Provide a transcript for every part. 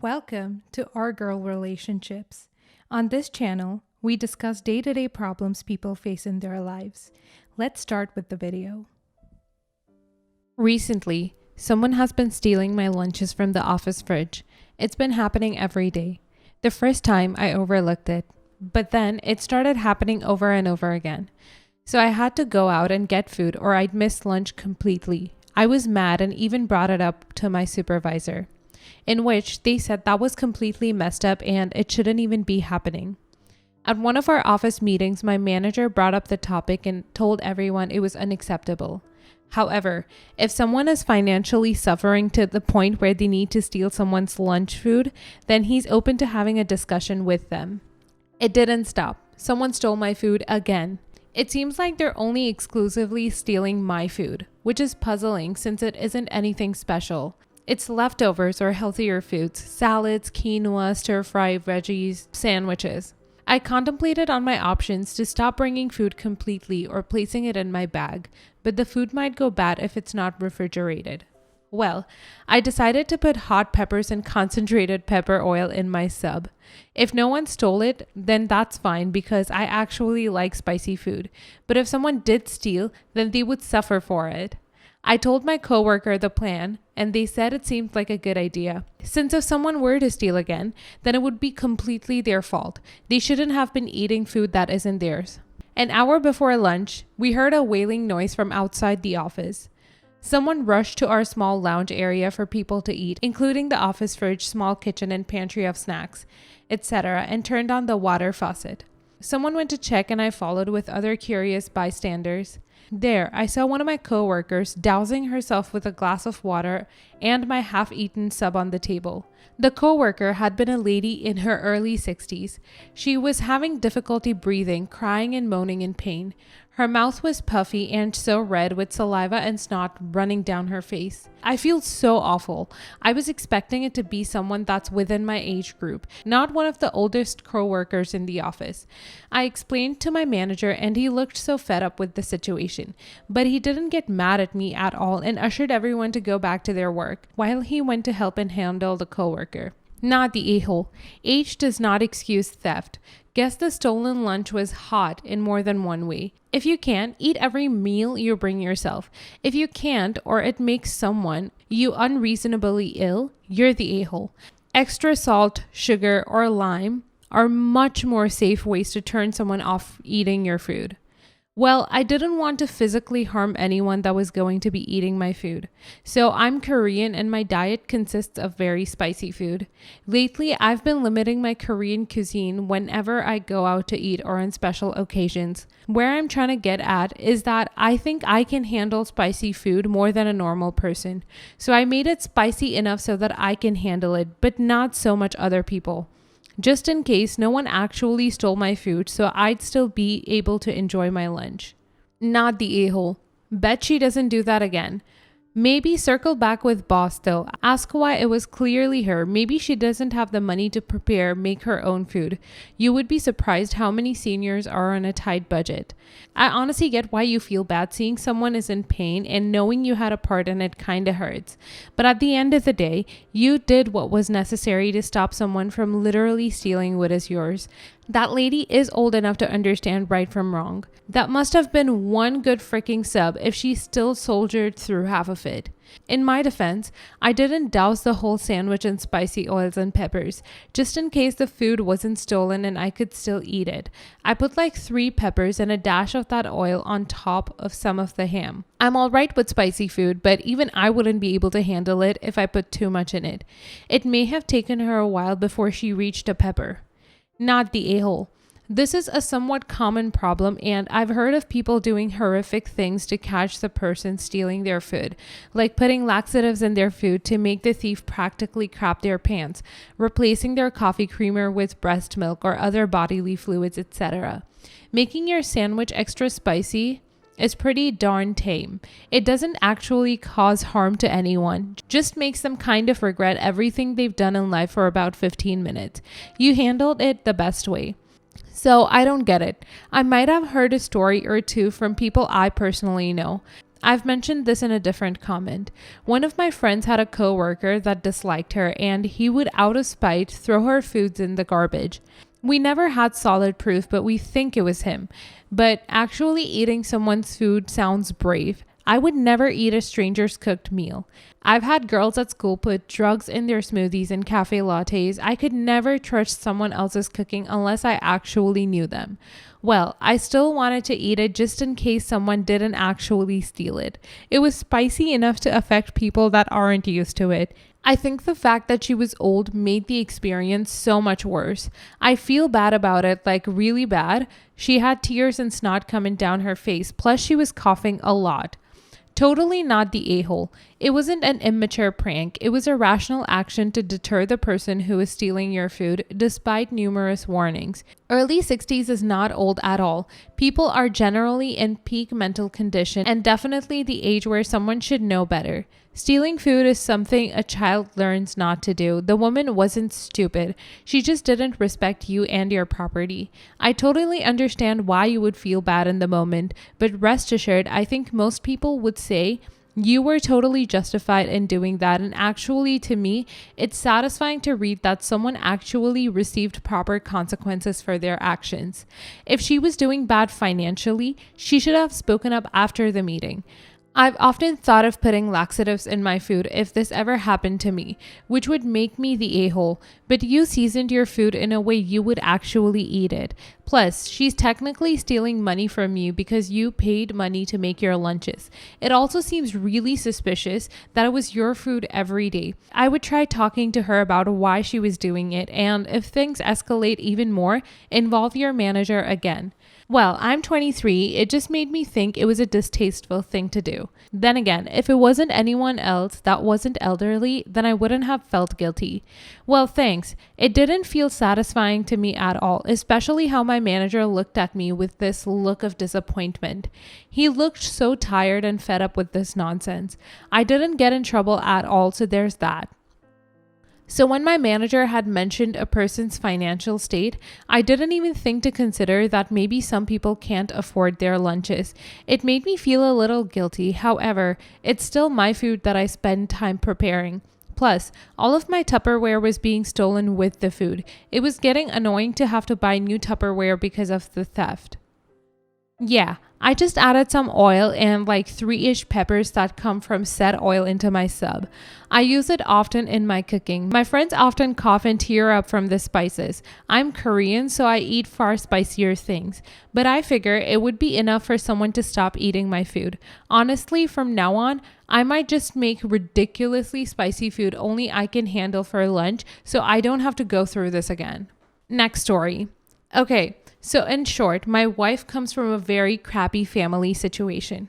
Welcome to Our Girl Relationships. On this channel, we discuss day-to-day problems people face in their lives. Let's start with the video. Recently, someone has been stealing my lunches from the office fridge. It's been happening every day. The first time I overlooked it, but then it started happening over and over again. So I had to go out and get food or I'd miss lunch completely. I was mad and even brought it up to my supervisor, in which they said that was completely messed up and it shouldn't even be happening. At one of our office meetings, my manager brought up the topic and told everyone it was unacceptable. However, if someone is financially suffering to the point where they need to steal someone's lunch food, then he's open to having a discussion with them. It didn't stop. Someone stole my food again. It seems like they're only exclusively stealing my food, which is puzzling since it isn't anything special. It's leftovers or healthier foods, salads, quinoa, stir-fry veggies, sandwiches. I contemplated on my options to stop bringing food completely or placing it in my bag, but the food might go bad if it's not refrigerated. Well, I decided to put hot peppers and concentrated pepper oil in my sub. If no one stole it, then that's fine because I actually like spicy food. But if someone did steal, then they would suffer for it. I told my coworker the plan, and they said it seemed like a good idea. Since if someone were to steal again, then it would be completely their fault. They shouldn't have been eating food that isn't theirs. An hour before lunch, we heard a wailing noise from outside the office. Someone rushed to our small lounge area for people to eat, including the office fridge, small kitchen, and pantry of snacks, etc., and turned on the water faucet. Someone went to check and I followed with other curious bystanders. There, I saw one of my coworkers dousing herself with a glass of water and my half-eaten sub on the table. The coworker had been a lady in her early 60s. She was having difficulty breathing, crying and moaning in pain. Her mouth was puffy and so red with saliva and snot running down her face. I feel so awful. I was expecting it to be someone that's within my age group, not one of the oldest co-workers in the office. I explained to my manager and he looked so fed up with the situation, but he didn't get mad at me at all and ushered everyone to go back to their work while he went to help and handle the co-worker. Not the a-hole. Age does not excuse theft. Guess the stolen lunch was hot in more than one way. If you can, eat every meal you bring yourself. If you can't, or it makes someone you unreasonably ill, you're the a-hole. Extra salt, sugar, or lime are much more safe ways to turn someone off eating your food. Well, I didn't want to physically harm anyone that was going to be eating my food. So I'm Korean and my diet consists of very spicy food. Lately, I've been limiting my Korean cuisine whenever I go out to eat or on special occasions. Where I'm trying to get at is that I think I can handle spicy food more than a normal person. So I made it spicy enough so that I can handle it, but not so much other people. Just in case no one actually stole my food, so I'd still be able to enjoy my lunch. Not the a-hole. Bet she doesn't do that again. Maybe circle back with boss though. Ask why it was clearly her. Maybe she doesn't have the money to make her own food. You would be surprised how many seniors are on a tight budget. I honestly get why you feel bad seeing someone is in pain and knowing you had a part in it kinda hurts. But at the end of the day, you did what was necessary to stop someone from literally stealing what is yours. That lady is old enough to understand right from wrong. That must have been one good freaking sub if she still soldiered through half of it. In my defense, I didn't douse the whole sandwich in spicy oils and peppers, just in case the food wasn't stolen and I could still eat it. I put like 3 peppers and a dash of that oil on top of some of the ham. I'm alright with spicy food, but even I wouldn't be able to handle it if I put too much in it. It may have taken her a while before she reached a pepper. Not the a-hole. This is a somewhat common problem and I've heard of people doing horrific things to catch the person stealing their food, like putting laxatives in their food to make the thief practically crap their pants, replacing their coffee creamer with breast milk or other bodily fluids, etc. Making your sandwich extra spicy is pretty darn tame. It doesn't actually cause harm to anyone, just makes them kind of regret everything they've done in life for about 15 minutes. You handled it the best way. So I don't get it. I might have heard a story or two from people I personally know. I've mentioned this in a different comment. One of my friends had a coworker that disliked her, and he would, out of spite, throw her foods in the garbage. We never had solid proof, but we think it was him. But actually eating someone's food sounds brave. I would never eat a stranger's cooked meal. I've had girls at school put drugs in their smoothies and cafe lattes. I could never trust someone else's cooking unless I actually knew them. Well, I still wanted to eat it just in case someone didn't actually steal it. It was spicy enough to affect people that aren't used to it. I think the fact that she was old made the experience so much worse. I feel bad about it, like really bad. She had tears and snot coming down her face, plus she was coughing a lot. Totally not the a-hole. It wasn't an immature prank. It was a rational action to deter the person who is stealing your food, despite numerous warnings. Early 60s is not old at all. People are generally in peak mental condition and definitely the age where someone should know better. Stealing food is something a child learns not to do. The woman wasn't stupid. She just didn't respect you and your property. I totally understand why you would feel bad in the moment, but rest assured, I think most people would say you were totally justified in doing that. And actually, to me, it's satisfying to read that someone actually received proper consequences for their actions. If she was doing bad financially, she should have spoken up after the meeting. I've often thought of putting laxatives in my food if this ever happened to me, which would make me the a-hole, but you seasoned your food in a way you would actually eat it. Plus, she's technically stealing money from you because you paid money to make your lunches. It also seems really suspicious that it was your food every day. I would try talking to her about why she was doing it, and if things escalate even more, involve your manager again. Well, I'm 23. It just made me think it was a distasteful thing to do. Then again, if it wasn't anyone else that wasn't elderly, then I wouldn't have felt guilty. Well, thanks. It didn't feel satisfying to me at all, especially how my manager looked at me with this look of disappointment. He looked so tired and fed up with this nonsense. I didn't get in trouble at all, so there's that. So when my manager had mentioned a person's financial state, I didn't even think to consider that maybe some people can't afford their lunches. It made me feel a little guilty. However, it's still my food that I spend time preparing. Plus, all of my Tupperware was being stolen with the food. It was getting annoying to have to buy new Tupperware because of the theft. Yeah, I just added some oil and like 3-ish peppers that come from said oil into my sub. I use it often in my cooking. My friends often cough and tear up from the spices. I'm Korean, so I eat far spicier things. But I figure it would be enough for someone to stop eating my food. Honestly, from now on, I might just make ridiculously spicy food only I can handle for lunch, so I don't have to go through this again. Next story. Okay. So in short, my wife comes from a very crappy family situation.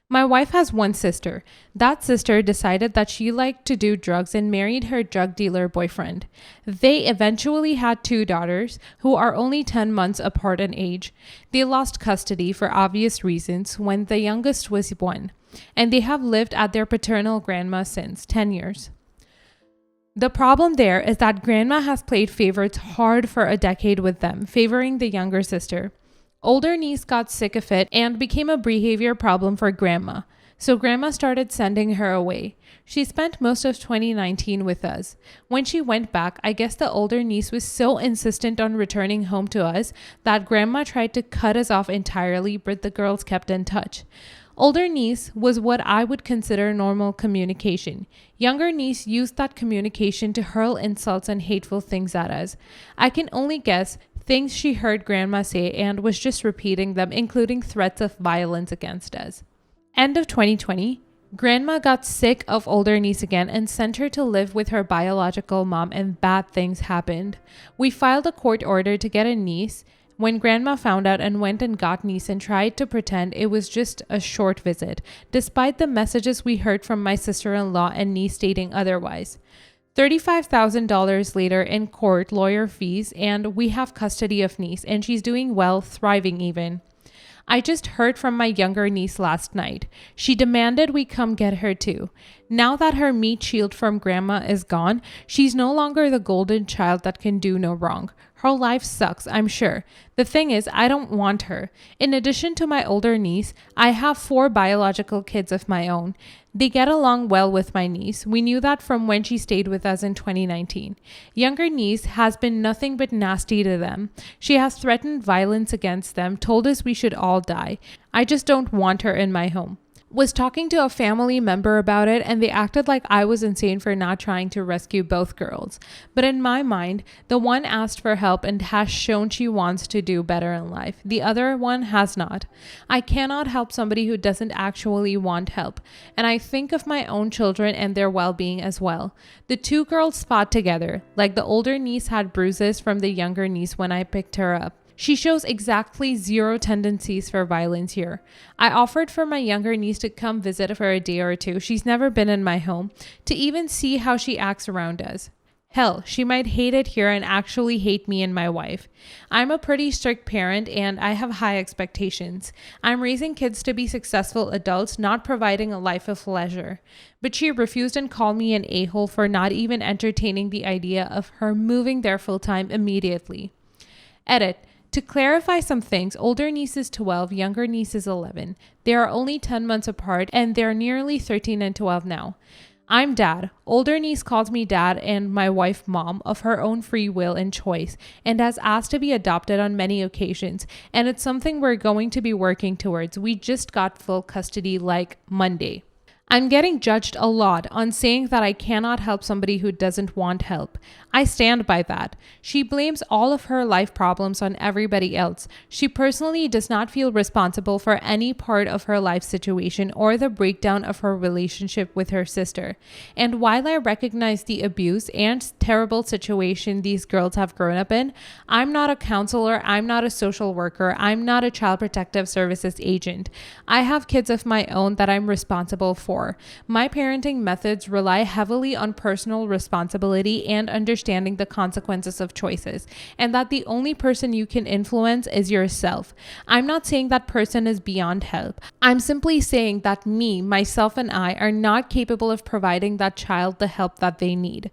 My wife has one sister. That sister decided that she liked to do drugs and married her drug dealer boyfriend. They eventually had 2 daughters who are only 10 months apart in age. They lost custody for obvious reasons when the youngest was 1, and they have lived at their paternal grandma since 10 years. The problem there is that grandma has played favorites hard for a decade with them, favoring the younger sister. Older niece got sick of it and became a behavior problem for grandma, so grandma started sending her away. She spent most of 2019 with us. When she went back, I guess the older niece was so insistent on returning home to us that grandma tried to cut us off entirely, but the girls kept in touch. Older niece was what I would consider normal communication. Younger niece used that communication to hurl insults and hateful things at us. I can only guess things she heard grandma say and was just repeating them, including threats of violence against us. End of 2020, grandma got sick of older niece again and sent her to live with her biological mom, and bad things happened. We filed a court order to get a niece when grandma found out and went and got niece and tried to pretend it was just a short visit, despite the messages we heard from my sister-in-law and niece stating otherwise. $35,000 later in court, lawyer fees, and we have custody of niece, and she's doing well, thriving even. I just heard from my younger niece last night. She demanded we come get her too. Now that her meat shield from grandma is gone, she's no longer the golden child that can do no wrong. Her life sucks, I'm sure. The thing is, I don't want her. In addition to my older niece, I have 4 biological kids of my own. They get along well with my niece. We knew that from when she stayed with us in 2019. Younger niece has been nothing but nasty to them. She has threatened violence against them, told us we should all die. I just don't want her in my home. Was talking to a family member about it, and they acted like I was insane for not trying to rescue both girls. But in my mind, the one asked for help and has shown she wants to do better in life. The other one has not. I cannot help somebody who doesn't actually want help. And I think of my own children and their well-being as well. The 2 girls fought together, like the older niece had bruises from the younger niece when I picked her up. She shows exactly 0 tendencies for violence here. I offered for my younger niece to come visit for a day or 2. She's never been in my home, to even see how she acts around us. Hell, she might hate it here and actually hate me and my wife. I'm a pretty strict parent and I have high expectations. I'm raising kids to be successful adults, not providing a life of leisure. But she refused and called me an a-hole for not even entertaining the idea of her moving there full-time immediately. Edit. To clarify some things, older niece is 12, younger niece is 11. They are only 10 months apart and they're nearly 13 and 12 now. I'm dad. Older niece calls me dad and my wife mom of her own free will and choice and has asked to be adopted on many occasions, and it's something we're going to be working towards. We just got full custody like Monday. I'm getting judged a lot on saying that I cannot help somebody who doesn't want help. I stand by that. She blames all of her life problems on everybody else. She personally does not feel responsible for any part of her life situation or the breakdown of her relationship with her sister. And while I recognize the abuse and terrible situation these girls have grown up in, I'm not a counselor, I'm not a social worker, I'm not a child protective services agent. I have kids of my own that I'm responsible for. My parenting methods rely heavily on personal responsibility and understanding the consequences of choices, and that the only person you can influence is yourself. I'm not saying that person is beyond help. I'm simply saying that me, myself, and I are not capable of providing that child the help that they need.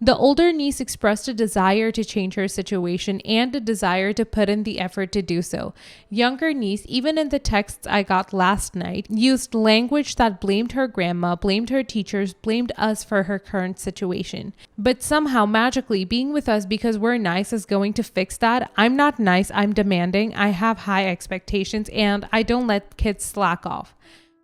The older niece expressed a desire to change her situation and a desire to put in the effort to do so. Younger niece, even in the texts I got last night, used language that blamed her grandma, blamed her teachers, blamed us for her current situation. But somehow, magically, being with us because we're nice is going to fix that. I'm not nice, I'm demanding, I have high expectations, and I don't let kids slack off.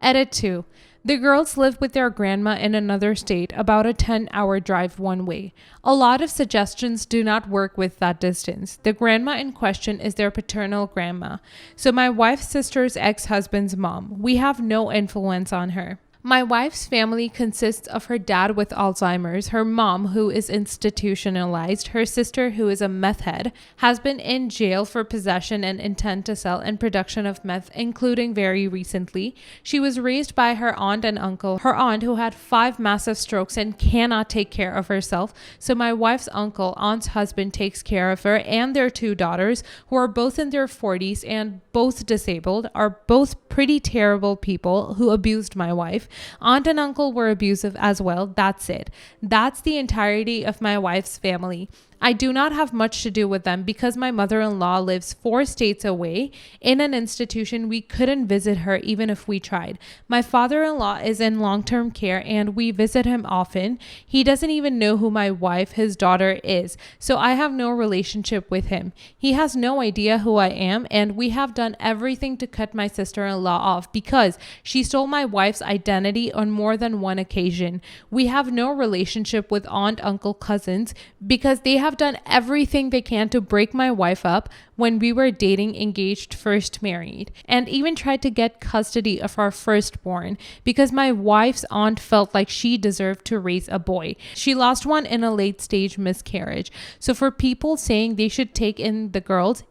Edit 2. The girls live with their grandma in another state, about a 10-hour drive one way. A lot of suggestions do not work with that distance. The grandma in question is their paternal grandma, so my wife's sister's ex-husband's mom. We have no influence on her. My wife's family consists of her dad with Alzheimer's, her mom who is institutionalized, her sister who is a meth head, has been in jail for possession and intent to sell and production of meth, including very recently. She was raised by her aunt and uncle, her aunt who had 5 massive strokes and cannot take care of herself, so my wife's aunt's husband takes care of her, and their 2 daughters, who are both in their 40s and both disabled, are both pretty terrible people who abused my wife. Aunt and uncle were abusive as well. That's it. That's the entirety of my wife's family. I do not have much to do with them because my mother-in-law lives 4 states away in an institution. We couldn't visit her even if we tried. My father-in-law is in long-term care and we visit him often. He doesn't even know who my wife, his daughter, is, so I have no relationship with him. He has no idea who I am, and we have done everything to cut my sister-in-law off because she stole my wife's identity on more than one occasion. We have no relationship with aunt, uncle, cousins because they have done everything they can to break my wife up when we were dating, engaged, first married, and even tried to get custody of our firstborn because my wife's aunt felt like she deserved to raise a boy. She lost one in a late stage miscarriage. So for people saying they should take in the girls,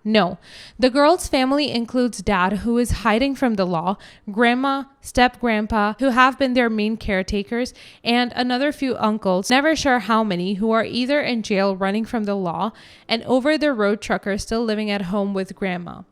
no. The girls' family includes dad, who is hiding from the law, grandma, step-grandpa, who have been their main caretakers, and another few uncles, never sure how many, who are either in jail running from the law and over-the-road truckers still living at home with grandma.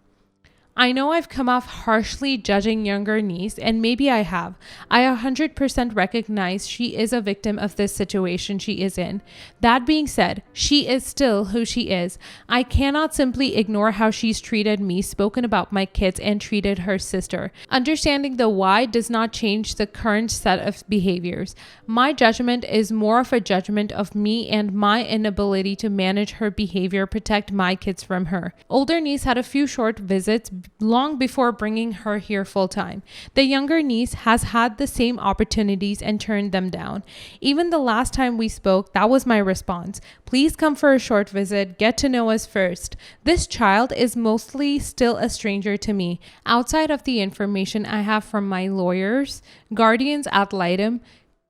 I know I've come off harshly judging younger niece, and maybe I have. I 100% recognize she is a victim of this situation she is in. That being said, she is still who she is. I cannot simply ignore how she's treated me, spoken about my kids, and treated her sister. Understanding the why does not change the current set of behaviors. My judgment is more of a judgment of me and my inability to manage her behavior, protect my kids from her. Older niece had a few short visits long before bringing her here full time. The younger niece has had the same opportunities and turned them down. Even the last time we spoke, that was my response. Please come for a short visit, get to know us first. This child is mostly still a stranger to me. Outside of the information I have from my lawyers, guardians ad litem,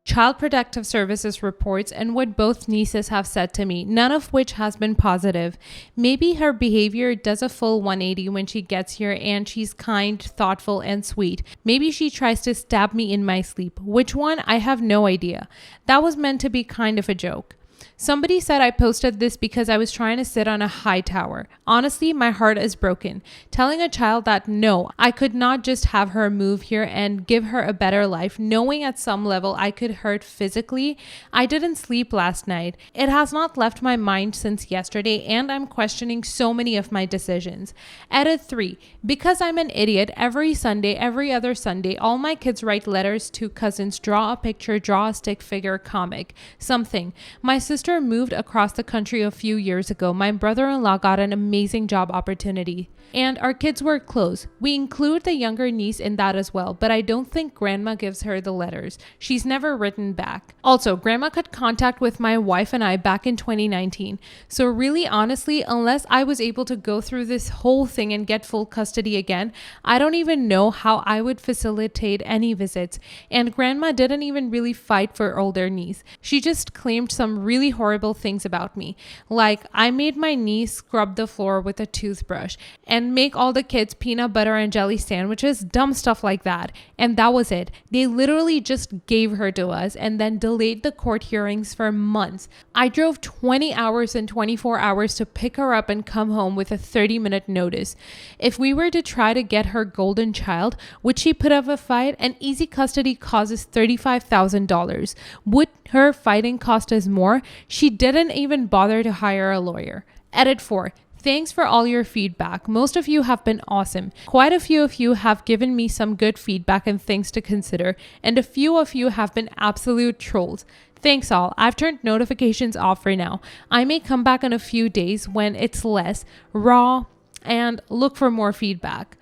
Child Protective Services reports, and what both nieces have said to me, none of which has been positive. Maybe her behavior does a full 180 when she gets here and she's kind, thoughtful, and sweet. Maybe she tries to stab me in my sleep. Which one? I have no idea. That was meant to be kind of a joke. Somebody said I posted this because I was trying to sit on a high tower. Honestly, my heart is broken. Telling a child that no, I could not just have her move here and give her a better life, knowing at some level I could hurt physically. I didn't sleep last night. It has not left my mind since yesterday, and I'm questioning so many of my decisions. Edit 3. Because I'm an idiot, every Sunday, every other Sunday, all my kids write letters to cousins, draw a picture, draw a stick figure, comic, something. My sister moved across the country a few years ago. My brother-in-law got an amazing job opportunity, and our kids were close. We include the younger niece in that as well, but I don't think grandma gives her the letters. She's never written back. Also, grandma cut contact with my wife and I back in 2019. So really, honestly, unless I was able to go through this whole thing and get full custody again, I don't even know how I would facilitate any visits. And grandma didn't even really fight for older niece. She just claimed some really horrible things about me. Like, I made my niece scrub the floor with a toothbrush and make all the kids peanut butter and jelly sandwiches, dumb stuff like that. And that was it. They literally just gave her to us and then delayed the court hearings for months. I drove 20 hours and 24 hours to pick her up and come home with a 30-minute notice. If we were to try to get her golden child, would she put up a fight? An easy custody causes $35,000. Would her fighting cost us more? She didn't even bother to hire a lawyer. Edit 4. Thanks for all your feedback. Most of you have been awesome. Quite a few of you have given me some good feedback and things to consider, and a few of you have been absolute trolls. Thanks all. I've turned notifications off for now. I may come back in a few days when it's less raw and look for more feedback.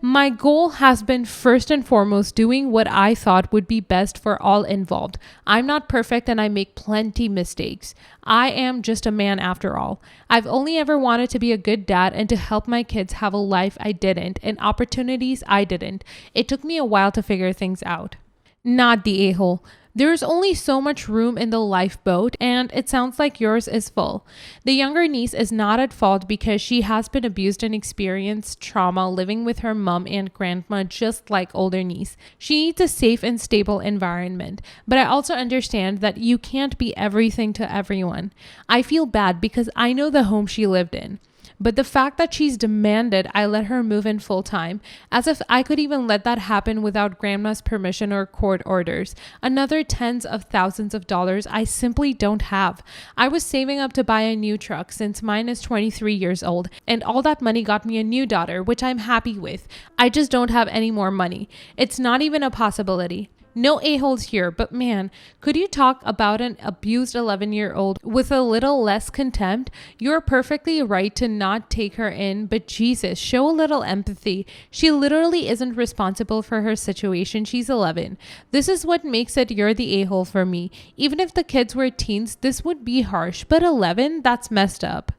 My goal has been first and foremost doing what I thought would be best for all involved. I'm not perfect and I make plenty mistakes. I am just a man after all. I've only ever wanted to be a good dad and to help my kids have a life I didn't and opportunities I didn't. It took me a while to figure things out. Not the a-hole. There's only so much room in the lifeboat, and it sounds like yours is full. The younger niece is not at fault because she has been abused and experienced trauma living with her mom and grandma just like older niece. She needs a safe and stable environment, but I also understand that you can't be everything to everyone. I feel bad because I know the home she lived in. But the fact that she's demanded I let her move in full time, as if I could even let that happen without grandma's permission or court orders. Another tens of thousands of dollars I simply don't have. I was saving up to buy a new truck since mine is 23 years old, and all that money got me a new daughter, which I'm happy with. I just don't have any more money. It's not even a possibility. No a-holes here, but man, could you talk about an abused 11-year-old with a little less contempt? You're perfectly right to not take her in, but Jesus, show a little empathy. She literally isn't responsible for her situation. She's 11. This is what makes it you're the a-hole for me. Even if the kids were teens, this would be harsh, but 11, that's messed up.